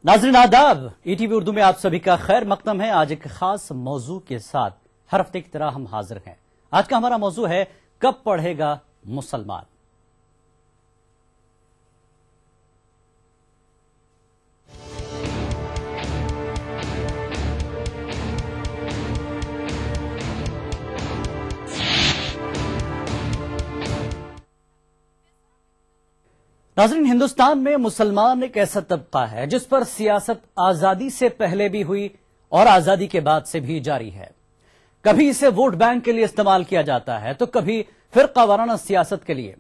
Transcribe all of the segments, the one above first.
नाज़रीन आदाब, ईटीवी उर्दू में आप सभी का खैर मकदम है। आज एक खास मौजू के साथ हर हफ्ते की तरह हम हाजिर हैं। आज का हमारा मौजू है कब पढ़ेगा मुसलमान। नाज़रीन, हिंदुस्तान में मुसलमान एक ऐसा तबका है जिस पर सियासत आजादी से पहले भी हुई और आजादी के बाद से भी जारी है। कभी इसे वोट बैंक के लिए इस्तेमाल किया जाता है तो कभी फिरका वाराना सियासत के लिए।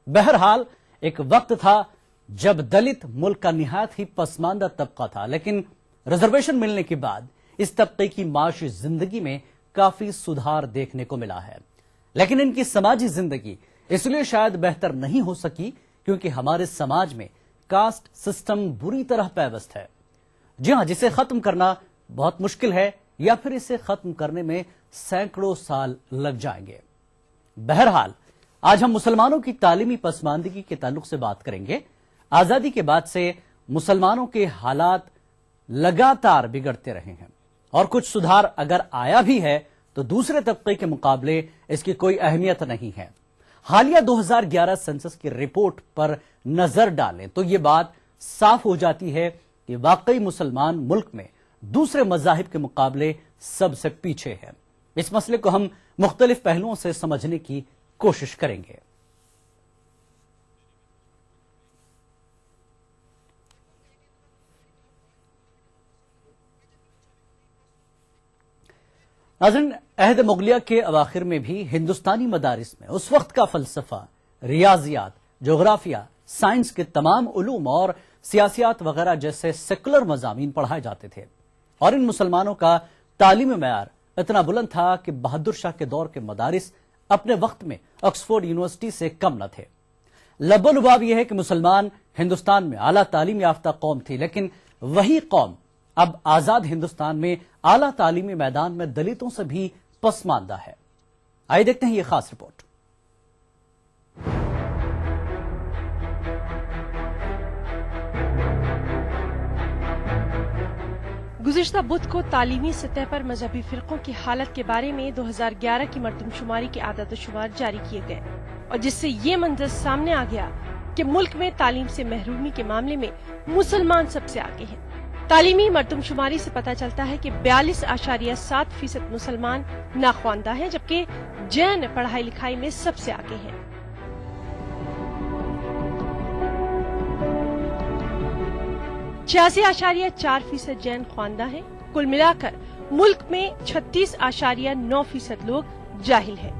बहरहाल एक वक्त था जब दलित मुल्क का निहायत ही पसमानदा तबका था, लेकिन रिजर्वेशन मिलने के बाद इस तबके की माशी जिंदगी में काफी सुधार देखने को मिला है। लेकिन इनकी समाजी जिंदगी इसलिए शायद बेहतर नहीं हो सकी क्योंकि हमारे समाज में कास्ट सिस्टम बुरी तरह पैवस्त है। जी हां, जिसे खत्म करना बहुत मुश्किल है या फिर इसे खत्म करने में सैकड़ों साल लग जाएंगे। बहरहाल आज हम मुसलमानों की तालीमी पसमानदगी के ताल्लुक से बात करेंगे। आजादी के बाद से मुसलमानों के हालात लगातार बिगड़ते रहे हैं और कुछ सुधार अगर आया भी है तो दूसरे तबके के मुकाबले इसकी कोई अहमियत नहीं है। हालिया 2011 सेंसस की रिपोर्ट पर नजर डालें तो यह बात साफ हो जाती है कि वाकई मुसलमान मुल्क में दूसरे मजाहिब के मुकाबले सबसे पीछे है। इस मसले को हम मुख्तलिफ पहलुओं से समझने की कोशिश करेंगे। नाज़रीन, अहद मुगलिया के अवाखिर में भी हिंदुस्तानी मदारिस में उस वक्त का फलसफा, रियाजियात, जोग्राफिया, साइंस के तमाम उलूम और सियासियात वगैरह जैसे सेकुलर मजामीन पढ़ाए जाते थे और इन मुसलमानों का तालीमी मयार इतना बुलंद था कि बहादुर शाह के दौर के मदारिस अपने वक्त में ऑक्सफोर्ड यूनिवर्सिटी से कम न थे। लबोलुबाब यह है कि मुसलमान हिंदुस्तान में आला तालीम याफ्ता कौम थी, लेकिन वही कौम अब आजाद हिंदुस्तान में आला तालीमी मैदान में दलितों से भी पसमानदा है। आइए देखते हैं ये खास रिपोर्ट। गुज़िश्ता बुध को तालीमी सतह पर मजहबी फिरकों की हालत के बारे में 2011 की मरदमशुमारी के आदाद-ओ-शुमार जारी किए गए और जिससे ये मंजर सामने आ गया कि मुल्क में तालीम से महरूमी के मामले में मुसलमान सबसे आगे हैं। तालीमी मरदमशुमारी से पता चलता है कि 42.7% मुसलमान नाख्वानदा हैं, जबकि जैन पढ़ाई लिखाई में सबसे आगे हैं। छियासी 4% जैन ख्वानदा हैं। कुल मिलाकर मुल्क में 36.9% लोग जाहिल हैं।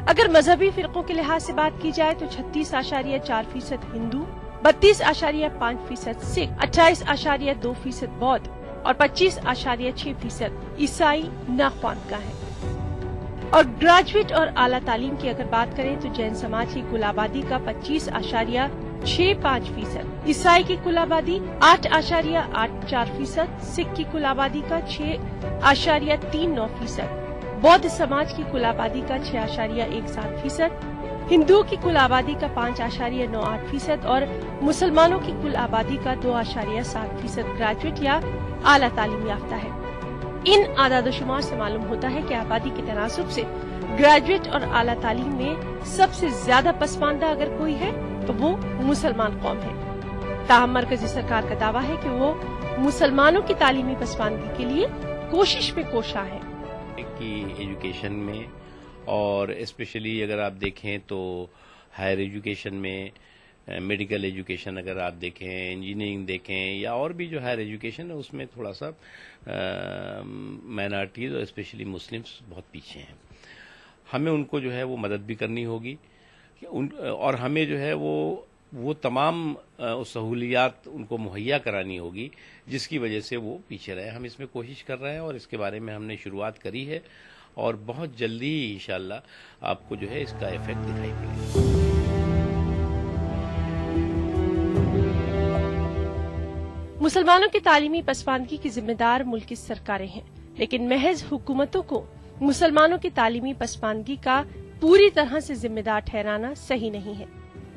अगर मजहबी फिरकों के लिहाज से बात की जाए तो 36.4% हिंदू, 32.5% सिख, 28.2% बौद्ध और 25.6% ईसाई नाख्वानदा हैं। और ग्रेजुएट और आला तालीम की अगर बात करें तो जैन समाज की कुल आबादी का 25.65%, ईसाई की कुल आबादी 8.84%, सिख की कुल आबादी का 6.39%, बौद्ध समाज की कुल आबादी का 6.17%, हिंदुओं की कुल आबादी का 5.98% और मुसलमानों की कुल आबादी का 2.7% ग्रेजुएट या आला तालीम याफ्ता है। इन आदाद-ओ-शुमार से मालूम होता है कि आबादी के तनासुब से ग्रेजुएट और आला तालीम में सबसे ज्यादा पसमानदा अगर कोई है तो वो मुसलमान कौम है। ताहम मरकजी सरकार का दावा है कि वो मुसलमानों की तालीमी पसमानदगी के लिए कोशिश में कोशा है कि एजुकेशन में और स्पेशली अगर आप देखें तो हायर एजुकेशन में, मेडिकल एजुकेशन अगर आप देखें, इंजीनियरिंग देखें या और भी जो हायर एजुकेशन है उसमें थोड़ा सा माइनॉरिटीज़ और स्पेशली मुस्लिम्स बहुत पीछे हैं। हमें उनको जो है वो मदद भी करनी होगी और हमें जो है वो तमाम सहूलियात उनको मुहैया करानी होगी जिसकी वजह से वो पीछे रहे। हम इसमें कोशिश कर रहे हैं और इसके बारे में हमने शुरुआत करी है और बहुत जल्दी ही इंशाअल्लाह आपको जो है इसका इफेक्ट दिखाई पड़ेगा। मुसलमानों की तालीमी पसमानदगी की जिम्मेदार मुल्क की सरकारें हैं, लेकिन महज हुकूमतों को मुसलमानों की तालीमी पसमानदगी का पूरी तरह से जिम्मेदार ठहराना सही नहीं है।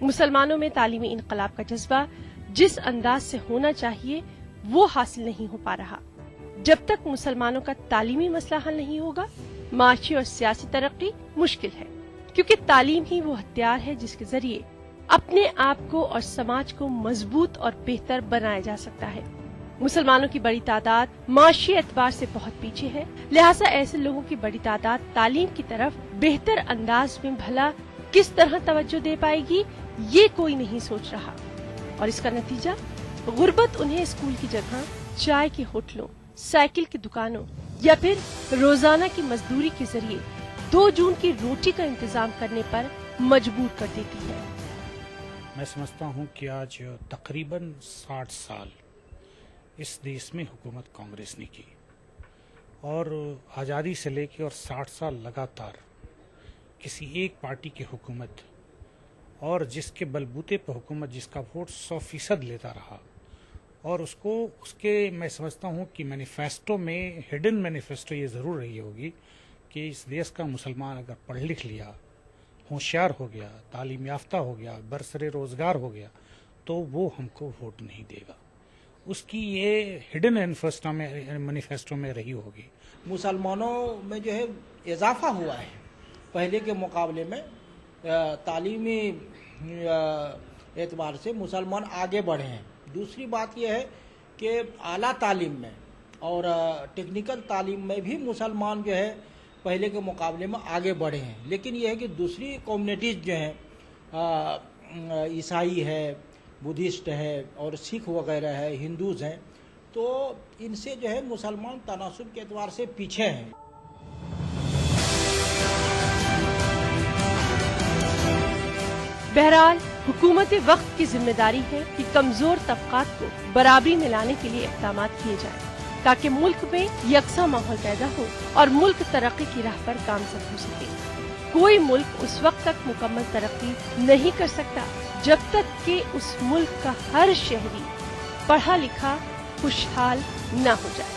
मुसलमानों में तालीमी इनकलाब का जज्बा जिस अंदाज से होना चाहिए वो हासिल नहीं हो पा रहा। जब तक मुसलमानों का तालीमी मसला हल नहीं होगा, माशी और सियासी तरक्की मुश्किल है, क्योंकि तालीम ही वो हथियार है जिसके जरिए अपने आप को और समाज को मजबूत और बेहतर बनाया जा सकता है। मुसलमानों की बड़ी तादाद माशी एतबार से बहुत पीछे है, लिहाजा ऐसे लोगों की बड़ी तादाद तालीम की तरफ बेहतर अंदाज में भला किस तरह तवज्जो दे पाएगी, ये कोई नहीं सोच रहा। और इसका नतीजा गुर्बत उन्हें स्कूल की जगह चाय के होटलों, साइकिल की दुकानों या फिर रोजाना की मजदूरी के जरिए 2 जून की रोटी का इंतजाम करने पर मजबूर कर देती है। मैं समझता हूँ कि आज तकरीबन 60 साल इस देश में हुकूमत कांग्रेस ने की, और आज़ादी से लेकर और 60 साल लगातार किसी एक पार्टी की हुकूमत, और जिसके बलबूते पर हुकूमत जिसका वोट 100% लेता रहा, और उसके मैं समझता हूँ कि मैनिफेस्टो में हिडन मैनिफेस्टो ये ज़रूर रही होगी कि इस देश का मुसलमान अगर पढ़ लिख लिया, होशियार हो गया, तालीम याफ्ता हो गया, बरसरे रोज़गार हो गया, तो वो हमको वोट नहीं देगा। उसकी ये हिडन मैनिफेस्टो में रही होगी। मुसलमानों में जो है इजाफा हुआ है, पहले के मुकाबले में तालीमी एतबार से मुसलमान आगे बढ़े हैं। दूसरी बात यह है कि आला तालीम में और टेक्निकल तालीम में भी मुसलमान जो है पहले के मुकाबले में आगे बढ़े हैं। लेकिन यह है कि दूसरी कम्युनिटीज़ जो हैं, ईसाई है, बुद्धिस्ट है और सिख वगैरह है, हिंदूज हैं, तो इनसे जो है मुसलमान तनासुब के एतबार से पीछे हैं। बहरहाल हुकूमत वक्त की जिम्मेदारी है कि कमजोर तबकात को बराबरी में लाने के लिए इक़दाम किए जाएं, ताकि मुल्क में यकसा माहौल पैदा हो और मुल्क तरक्की की राह पर गामजन हो सके। कोई मुल्क उस वक्त तक मुकम्मल तरक्की नहीं कर सकता जब तक कि उस मुल्क का हर शहरी पढ़ा लिखा खुशहाल न हो जाए।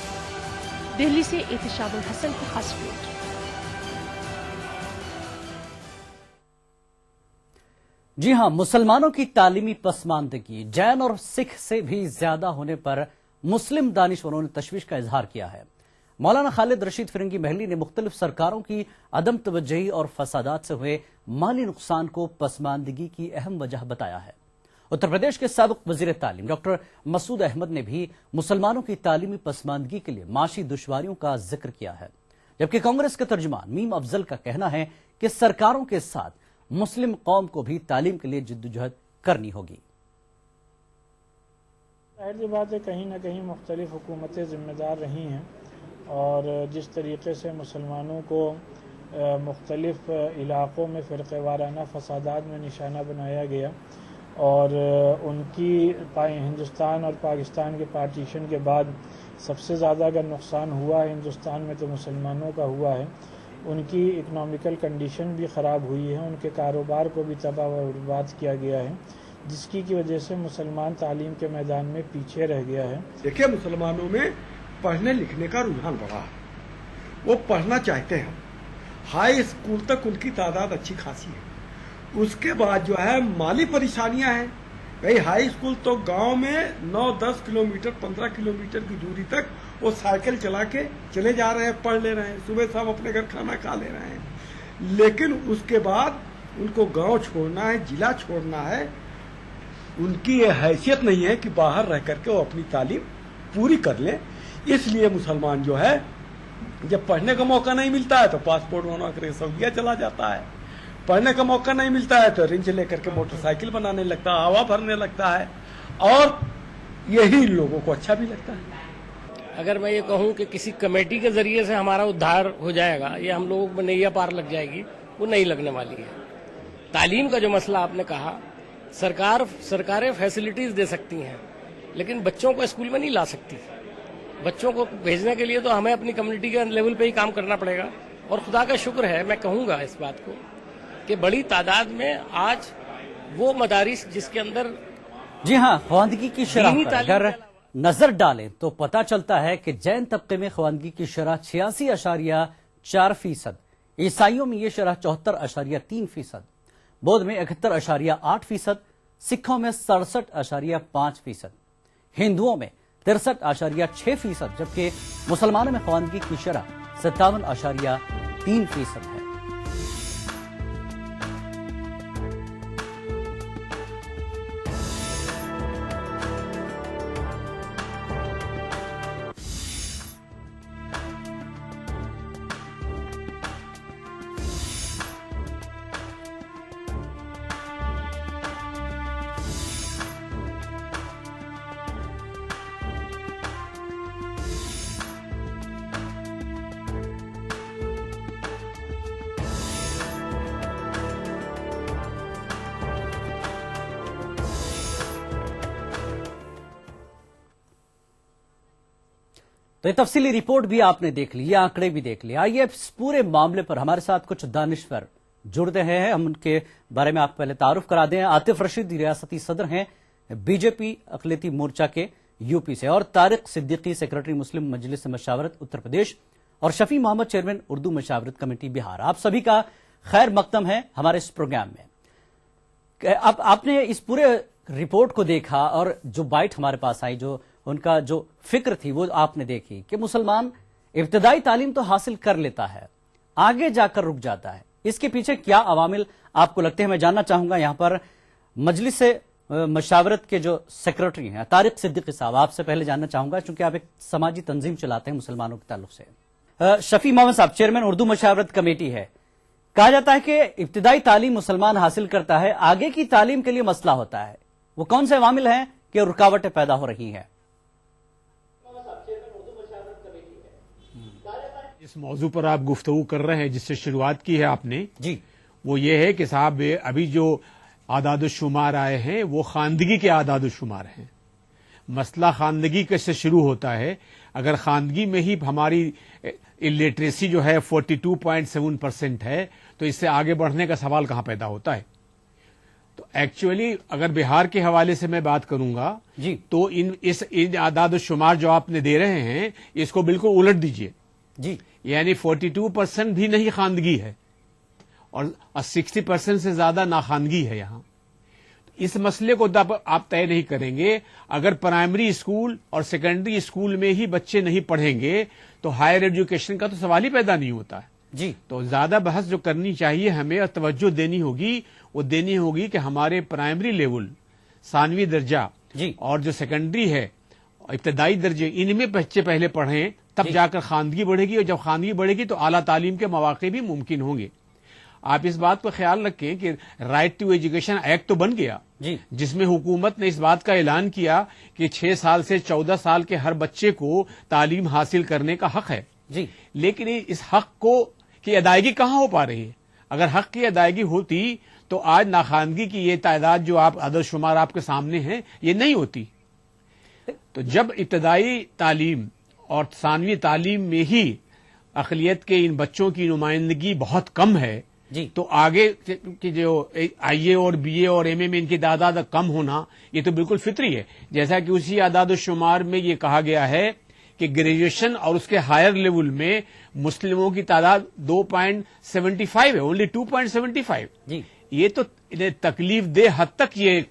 दिल्ली से एहतिशामुल हसन की खास रिपोर्ट। जी हां, मुसलमानों की तालीमी पसमानदगी जैन और सिख से भी ज्यादा होने पर मुस्लिम दानिशवरों ने तशवीश का इजहार किया है। मौलाना खालिद रशीद फिरंगी महली ने मुख्तलिफ सरकारों की अदम तवज्जही और फसादात से हुए माली नुकसान को पसमानदगी की अहम वजह बताया है। उत्तर प्रदेश के साबिक वजीर तालीम डॉक्टर मसूद अहमद ने भी मुसलमानों की तालीमी पसमानदगी के लिए माशी दुश्वारियों का जिक्र किया है, जबकि कांग्रेस के तर्जुमान मीम अफजल का कहना है कि सरकारों के साथ मुस्लिम कौम को भी तालीम के लिए जिद्दोजहद करनी होगी। जाहिर बात है, कहीं ना कहीं मुख्तलिफ हुकूमतें जिम्मेदार रही हैं, और जिस तरीके से मुसलमानों को मुख्तलिफ इलाक़ों में फ़िरक़ेवाराना फ़सादात में निशाना बनाया गया, और उनकी हिंदुस्तान और पाकिस्तान के पार्टीशन के बाद सबसे ज़्यादा अगर नुकसान हुआ है हिंदुस्तान में तो मुसलमानों का हुआ है। उनकी इकनॉमिकल कंडीशन भी ख़राब हुई है, उनके कारोबार को भी तबाह व बर्बाद किया गया है, जिसकी की वजह से मुसलमान तालीम के मैदान में पीछे रह गया है। देखिए, मुसलमानों में पढ़ने लिखने का रुझान बढ़ा है, वो पढ़ना चाहते हैं। हाई स्कूल तक उनकी तादाद अच्छी खासी है। उसके बाद जो है माली परेशानियां हैं। भाई हाई स्कूल तो गांव में 9-10 किलोमीटर 15 किलोमीटर की दूरी तक वो साइकिल चला के चले जा रहे हैं, पढ़ ले रहे हैं, सुबह शाम अपने घर खाना खा ले रहे हैं। लेकिन उसके बाद उनको गांव छोड़ना है, जिला छोड़ना है। उनकी ये हैसियत नहीं है कि बाहर रह करके वो अपनी तालीम पूरी कर ले। इसलिए मुसलमान जो है जब पढ़ने का मौका नहीं मिलता है तो पासपोर्ट बना कर सऊदीया चला जाता है, पढ़ने का मौका नहीं मिलता है तो रिंच लेकर के मोटरसाइकिल बनाने लगता है, हवा भरने लगता है, और यही लोगों को अच्छा भी लगता है। अगर मैं ये कहूं कि किसी कमेटी के जरिए से हमारा उद्धार हो जाएगा या हम लोगों को नैया पार लग जाएगी, वो नहीं लगने वाली है। तालीम का जो मसला आपने कहा, सरकारें फैसिलिटीज दे सकती हैं, लेकिन बच्चों को स्कूल में नहीं ला सकती। बच्चों को भेजने के लिए तो हमें अपनी कम्युनिटी के लेवल पे ही काम करना पड़ेगा। और खुदा का शुक्र है, मैं कहूंगा इस बात को, कि बड़ी तादाद में आज वो मदारिस जिसके अंदर जी हां, ख्वानदगी की शरह पर अगर नजर डालें तो पता चलता है कि जैन तबके में ख्वानदगी की शरह 86.4%, ईसाइयों में ये शरह 74.3%, बौद्ध में 71.8%, सिखों में 67.5%, हिंदुओं में 63.6%, जबकि मुसलमानों में खवानगी की शरह 57.3% है। तो ये तफसीली रिपोर्ट भी आपने देख ली, ये आंकड़े भी देख लिए। आइए इस पूरे मामले पर हमारे साथ कुछ दानिश्वर जुड़ रहे हैं, हम उनके बारे में आपको पहले तारुफ करा दें। आतिफ रशीद रियासती सदर हैं बीजेपी अक़लियती मोर्चा के यूपी से, और तारिक सिद्दीकी सेक्रेटरी मुस्लिम मजलिस मशावरत उत्तर प्रदेश, और शफी मोहम्मद चेयरमैन उर्दू मशावरत कमेटी बिहार। आप सभी का खैर मकदम है हमारे इस प्रोग्राम में। अब आपने इस पूरे रिपोर्ट को देखा और जो बाइट हमारे पास आई, जो उनका जो फिक्र थी वो आपने देखी कि मुसलमान इब्तदाई तालीम तो हासिल कर लेता है, आगे जाकर रुक जाता है। इसके पीछे क्या अवामिल आपको लगते हैं? मैं जानना चाहूंगा यहाँ पर मजलिस मशावरत के जो सेक्रेटरी हैं तारिक सिद्दीकी साहब, आपसे पहले जानना चाहूंगा क्योंकि आप एक समाजी तंजीम चलाते हैं मुसलमानों के ताल्लुक से। शफी मोहम्मद साहब, चेयरमैन उर्दू मशावरत कमेटी है। कहा जाता है कि इब्तदाई तालीम मुसलमान हासिल करता है, आगे की तालीम के लिए मसला होता है। वो कौन से अवामिल हैं कि रुकावटें पैदा हो रही हैं? इस मौजू पर आप गुफ्तगू कर रहे हैं जिससे शुरुआत की है आपने जी, वो ये है कि साहब अभी जो आदाद-ओ-शुमार आए हैं वो खानदगी के आदाद-ओ-शुमार हैं। मसला खानदगी कैसे शुरू होता है? अगर खानदगी में ही हमारी इलिटरेसी जो है 42.7% है तो इससे आगे बढ़ने का सवाल कहां पैदा होता है? तो एक्चुअली अगर बिहार के हवाले से मैं बात करूंगा जी, तो इन आदाद-ओ-शुमार जो आपने दे रहे हैं इसको बिल्कुल उलट दीजिए जी, यानी 42% भी नहीं खानदगी है और 60% से ज्यादा नाखानगी है यहां। इस मसले को आप तय नहीं करेंगे। अगर प्राइमरी स्कूल और सेकेंडरी स्कूल में ही बच्चे नहीं पढ़ेंगे तो हायर एजुकेशन का तो सवाल ही पैदा नहीं होता है जी। तो ज्यादा बहस जो करनी चाहिए हमें और तवज्जो देनी होगी वो देनी होगी कि हमारे प्राइमरी लेवल, सानवी दर्जा जी, और जो सेकेंडरी है इब्तदाई दर्जे, इनमें बच्चे पहले पढ़ें, तब जाकर खानदगी बढ़ेगी, और जब खानदगी बढ़ेगी तो आला तालीम के मौके भी मुमकिन होंगे। आप इस बात पर ख्याल रखें कि राइट टू एजुकेशन एक्ट तो बन गया जी, जिसमें हुकूमत ने इस बात का ऐलान किया कि 6 साल से 14 साल के हर बच्चे को तालीम हासिल करने का हक है जी। लेकिन इस हक को की अदायगी कहां हो पा रही है? अगर हक की अदायगी होती तो आज नाखानगी की ये तादाद जो आप आदर्शुमार आपके सामने है ये नहीं होती। तो जब इब्तदाई तालीम और सानवी तालीम में ही अक़लियत के इन बच्चों की नुमाइंदगी बहुत कम है जी, तो आगे की जो आईए और बीए और एमए में इनकी तादाद कम होना ये तो बिल्कुल फितरी है। जैसा कि उसी आदाद शुमार में ये कहा गया है कि ग्रेजुएशन और उसके हायर लेवल में मुस्लिमों की तादाद 2.75 है, ओनली 2.75 जी। ये तो तकलीफ दे हद तक ये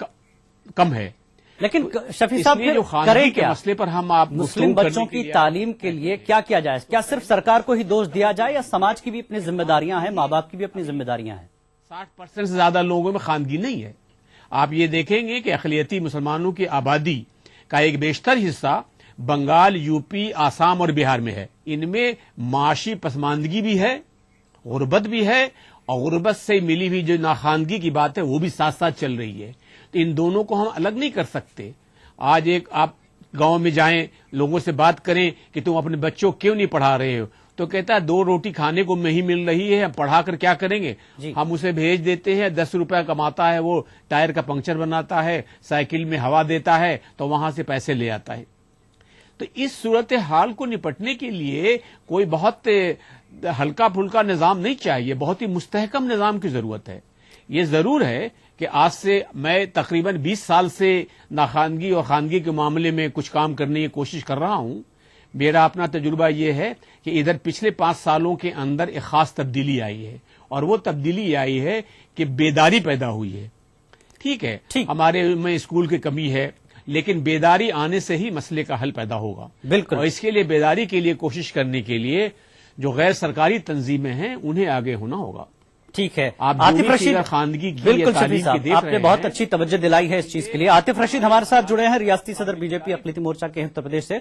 कम है। लेकिन शफी साहब इसलिए जो फिर खानगी करें के क्या? मसले पर हम आप मुस्लिम गुफ्तगू बच्चों करने के की लिए तालीम के लिए क्या किया जाए? क्या सिर्फ सरकार को ही दोष दिया जाए या समाज की भी अपनी जिम्मेदारियां हैं, माँ बाप की भी अपनी जिम्मेदारियां हैं? 60% से ज्यादा लोगों में खानगी नहीं है। आप ये देखेंगे कि अक़लियती मुसलमानों की आबादी का एक बेशतर हिस्सा बंगाल, यूपी, आसाम और बिहार में है। इनमें माशी पसमानदगी भी है, गुर्बत भी है, और गुर्बत से मिली हुई जो नाखानगी की बात है वो भी साथ साथ चल रही है। तो इन दोनों को हम अलग नहीं कर सकते। आज एक आप गांव में जाएं, लोगों से बात करें कि तुम अपने बच्चों क्यों नहीं पढ़ा रहे हो, तो कहता है 2 रोटी खाने को नहीं मिल रही है, पढ़ा कर क्या करेंगे? हम उसे भेज देते हैं, 10 रुपया कमाता है, वो टायर का पंक्चर बनाता है, साइकिल में हवा देता है, तो वहां से पैसे ले आता है। तो इस सूरत हाल को निपटने के लिए कोई बहुत हल्का फुल्का निजाम नहीं चाहिए, बहुत ही मुस्तहकम निजाम की जरूरत है। ये जरूर है कि आज से मैं तकरीबन 20 साल से नाखानगी और खानगी के मामले में कुछ काम करने की कोशिश कर रहा हूं। मेरा अपना तजुर्बा यह है कि इधर पिछले 5 सालों के अंदर एक खास तब्दीली आई है, और वो तब्दीली आई है कि बेदारी पैदा हुई है। ठीक है, हमारे में स्कूल की कमी है, لیکن بیداری آنے سے ہی مسئلے کا حل پیدا ہوگا. بالکل. اور اس کے لیے بیداری کے لیے کوشش کرنے کے لیے جو غیر سرکاری تنظیمیں ہیں انہیں آگے ہونا ہوگا. ٹھیک ہے. آپ عاطف رشید خواندگی کی بالکل تعلیم شفیع کی صاحب دیکھ آپ نے رہے بہت ہیں. اچھی توجہ دلائی ہے اس چیز کے لیے. عاطف رشید ہمارے ساتھ جڑے ہیں ریاستی صدر بی جے پی اقلیتی مورچہ کے اتر پردیش سے.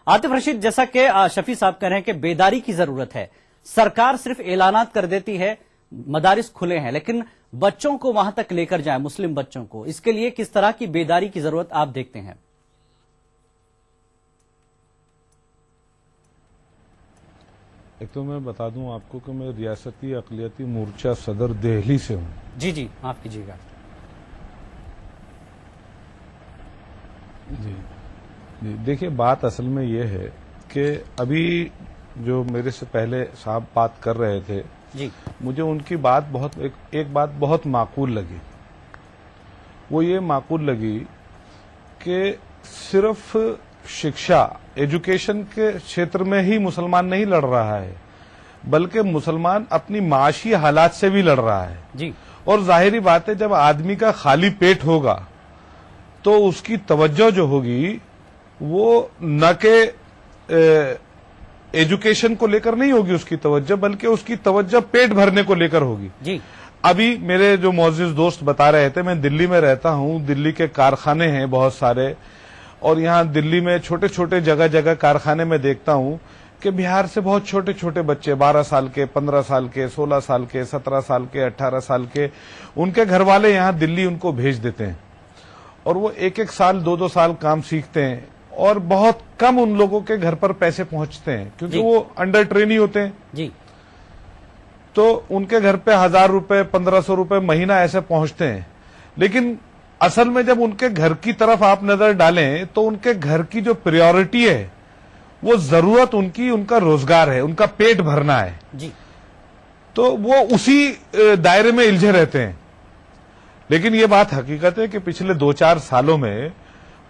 عاطف رشید جیسا کہ شفیع صاحب کہہ رہے ہیں کہ بیداری کی ضرورت ہے. سرکار صرف اعلانات کر دیتی ہے, مدارس کھلے ہیں, لیکن بچوں کو وہاں تک لے کر جائیں, مسلم بچوں کو, اس کے لیے کس طرح کی بیداری کی ضرورت آپ دیکھتے ہیں؟ ایک تو میں بتا دوں آپ کو کہ میں ریاستی اقلیتی مورچہ صدر دہلی سے ہوں. جی آپ کیجیے گا. جی دیکھیے, بات اصل میں یہ ہے کہ ابھی جو میرے سے پہلے صاحب بات کر رہے تھے, جی مجھے ان کی بات ایک بات بہت معقول لگی. وہ یہ معقول لگی کہ صرف شکشا ایجوکیشن کے چھیتر میں ہی مسلمان نہیں لڑ رہا ہے, بلکہ مسلمان اپنی معاشی حالات سے بھی لڑ رہا ہے. جی اور ظاہری بات ہے, جب آدمی کا خالی پیٹ ہوگا تو اس کی توجہ جو ہوگی وہ نہ کہ ایجوکیشن کو لے کر نہیں ہوگی اس کی توجہ, بلکہ اس کی توجہ پیٹ بھرنے کو لے کر ہوگی. جی ابھی میرے جو معزز دوست بتا رہے تھے, میں دلی میں رہتا ہوں, دلی کے کارخانے ہیں بہت سارے, اور یہاں دلی میں چھوٹے چھوٹے جگہ جگہ کارخانے میں دیکھتا ہوں کہ بہار سے بہت چھوٹے چھوٹے بچے 12 سال کے, 15 سال کے, 16 سال کے, 17 سال کے, 18 سال کے, ان کے گھر والے یہاں دلی ان کو بھیج دیتے ہیں, اور وہ 1-1 سال 2-2 سال کام سیکھتے ہیں, اور بہت کم ان لوگوں کے گھر پر پیسے پہنچتے ہیں کیونکہ وہ انڈر ٹرینی ہوتے ہیں. جی تو ان کے گھر پہ 1000 روپے 1500 روپے مہینہ ایسے پہنچتے ہیں. لیکن اصل میں جب ان کے گھر کی طرف آپ نظر ڈالیں تو ان کے گھر کی جو پریورٹی ہے وہ ضرورت ان کا روزگار ہے, ان کا پیٹ بھرنا ہے. جی تو وہ اسی دائرے میں الجھے رہتے ہیں. لیکن یہ بات حقیقت ہے کہ پچھلے 2-4 سالوں میں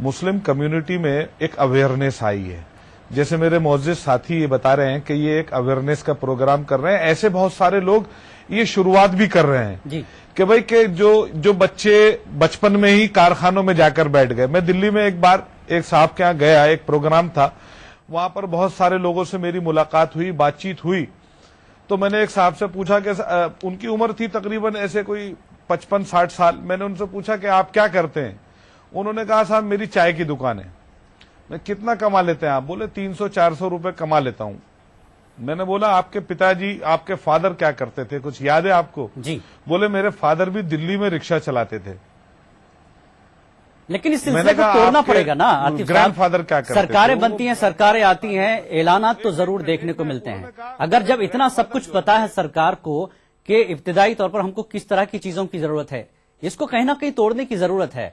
مسلم کمیونٹی میں ایک اویئرنیس آئی ہے. جیسے میرے معزز ساتھی یہ بتا رہے ہیں کہ یہ ایک اویئرنیس کا پروگرام کر رہے ہیں, ایسے بہت سارے لوگ یہ شروعات بھی کر رہے ہیں. جی کہ بھئی کہ جو بچے بچپن میں ہی کارخانوں میں جا کر بیٹھ گئے. میں دلی میں ایک بار ایک صاحب کے یہاں گیا, ایک پروگرام تھا, وہاں پر بہت سارے لوگوں سے میری ملاقات ہوئی, بات چیت ہوئی. تو میں نے ایک صاحب سے پوچھا کہ ان کی عمر تھی تقریباً ایسے کوئی 55-60 سال. میں نے ان سے پوچھا کہ آپ کیا کرتے ہیں؟ انہوں نے کہا صاحب میری چائے کی دکان ہے. میں کتنا کما لیتے ہیں آپ؟ بولے 300-400 روپے کما لیتا ہوں. میں نے بولا آپ کے پتا جی, آپ کے فادر کیا کرتے تھے, کچھ یاد ہے آپ کو؟ جی بولے میرے فادر بھی دلی میں رکشہ چلاتے تھے. لیکن اس سلسلے کو توڑنا پڑے گا نا عاطف گرینڈ فادر کیا کرتے تھے؟ سرکاریں بنتی ہیں, سرکاریں آتی ہیں, اعلانات تو ضرور دیکھنے کو ملتے ہیں. اگر جب اتنا سب کچھ پتا ہے سرکار کو کہ ابتدائی طور پر ہم کو کس طرح کی چیزوں کی ضرورت ہے, اس کو کہیں نہ کہیں توڑنے کی ضرورت ہے.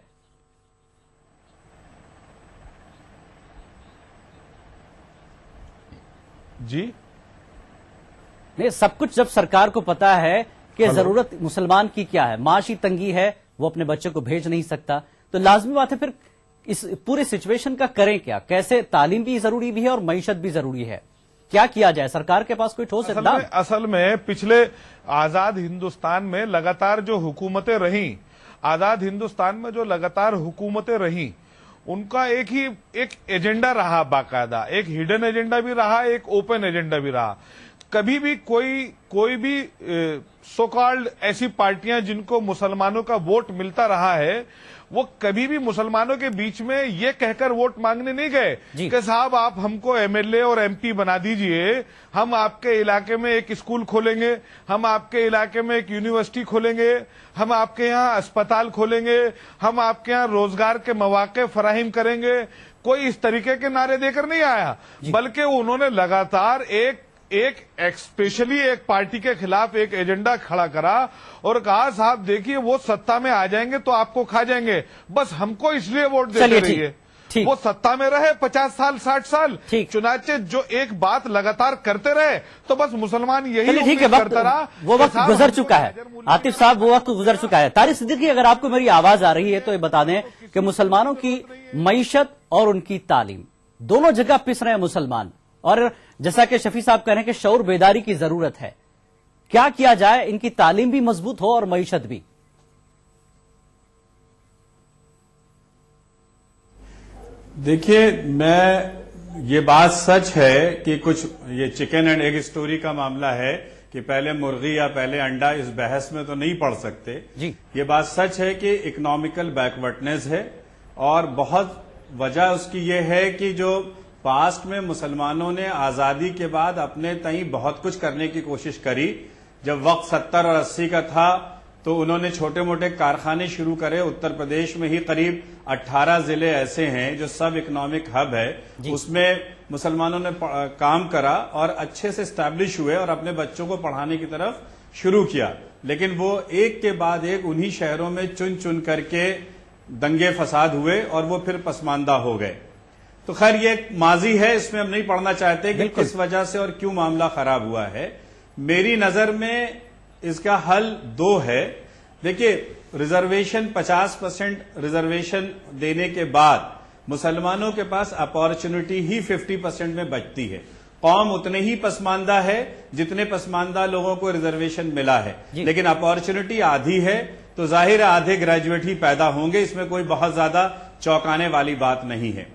جی نہیں, سب کچھ جب سرکار کو پتا ہے کہ ضرورت مسلمان کی کیا ہے, معاشی تنگی ہے, وہ اپنے بچے کو بھیج نہیں سکتا, تو لازمی بات ہے پھر اس پورے سچویشن کا کریں کیا, کیسے؟ تعلیم بھی ضروری بھی ہے اور معیشت بھی ضروری ہے. کیا کیا جائے؟ سرکار کے پاس کوئی ٹھوس اقدام؟ اصل میں پچھلے آزاد ہندوستان میں لگاتار جو حکومتیں رہیں, آزاد ہندوستان میں جو لگاتار حکومتیں رہیں, ان کا ایک ایجنڈا رہا باقاعدہ, ایک ہڈن ایجنڈا بھی رہا, ایک اوپن ایجنڈا بھی رہا. کبھی بھی کوئی بھی سو کالڈ ایسی پارٹیاں جن کو مسلمانوں کا ووٹ ملتا رہا ہے, وہ کبھی بھی مسلمانوں کے بیچ میں یہ کہہ کر ووٹ مانگنے نہیں گئے کہ صاحب آپ ہم کو ایم ایل اے اور ایم پی بنا دیجئے, ہم آپ کے علاقے میں ایک اسکول کھولیں گے, ہم آپ کے علاقے میں ایک یونیورسٹی کھولیں گے, ہم آپ کے یہاں اسپتال کھولیں گے, ہم آپ کے یہاں روزگار کے مواقع فراہم کریں گے. کوئی اس طریقے کے نعرے دے کر نہیں آیا, بلکہ انہوں نے لگاتار ایک اسپیشلی ایک پارٹی کے خلاف ایک ایجنڈا کھڑا کرا اور کہا صاحب دیکھیے وہ سत्ता میں آ جائیں گے تو آپ کو کھا جائیں گے, بس ہم کو اس لیے ووٹ دیتے رہیے. وہ سत्ता میں رہے 50 سال 60 سال, چنانچہ جو ایک بات لگاتار کرتے رہے تو بس مسلمان یہی کرتا رہا. وہ وقت گزر چکا ہے عاطف صاحب, وہ وقت گزر چکا ہے. طارق صدیقی, اگر آپ کو میری آواز آ رہی ہے تو یہ بتا دیں کہ مسلمانوں کی معیشت اور ان کی تعلیم دونوں جگہ پس رہے ہیں مسلمان, اور جیسا کہ شفیع صاحب کہہ رہے ہیں کہ شعور بیداری کی ضرورت ہے. کیا کیا جائے ان کی تعلیم بھی مضبوط ہو اور معیشت بھی؟ دیکھیے یہ بات سچ ہے کہ کچھ یہ چکن اینڈ ایگ اسٹوری کا معاملہ ہے کہ پہلے مرغی یا پہلے انڈا، اس بحث میں تو نہیں پڑ سکتے. جی یہ بات سچ ہے کہ اکنامیکل بیکورڈنیس ہے، اور بہت وجہ اس کی یہ ہے کہ جو پاسٹ میں مسلمانوں نے آزادی کے بعد اپنے تئیں بہت کچھ کرنے کی کوشش کری. جب وقت 70 اور 80 کا تھا تو انہوں نے چھوٹے موٹے کارخانے شروع کرے. اتر پردیش میں ہی قریب 18 ضلع ایسے ہیں جو سب اکنامک ہب ہے. اس میں مسلمانوں نے کام کرا اور اچھے سے اسٹیبلش ہوئے اور اپنے بچوں کو پڑھانے کی طرف شروع کیا. لیکن وہ ایک کے بعد ایک انہی شہروں میں چن چن کر کے دنگے فساد ہوئے اور وہ پھر پسماندہ ہو گئے. تو خیر یہ ایک ماضی ہے، اس میں ہم نہیں پڑھنا چاہتے کہ کس وجہ سے اور کیوں معاملہ خراب ہوا ہے. میری نظر میں اس کا حل 2 ہے. دیکھیے ریزرویشن 50% ریزرویشن دینے کے بعد مسلمانوں کے پاس اپارچونٹی ہی 50% میں بچتی ہے. قوم اتنے ہی پسماندہ ہے جتنے پسماندہ لوگوں کو ریزرویشن ملا ہے، لیکن اپارچونٹی آدھی ہے تو ظاہر آدھے گریجویٹ ہی پیدا ہوں گے. اس میں کوئی بہت زیادہ چونکانے والی بات نہیں ہے.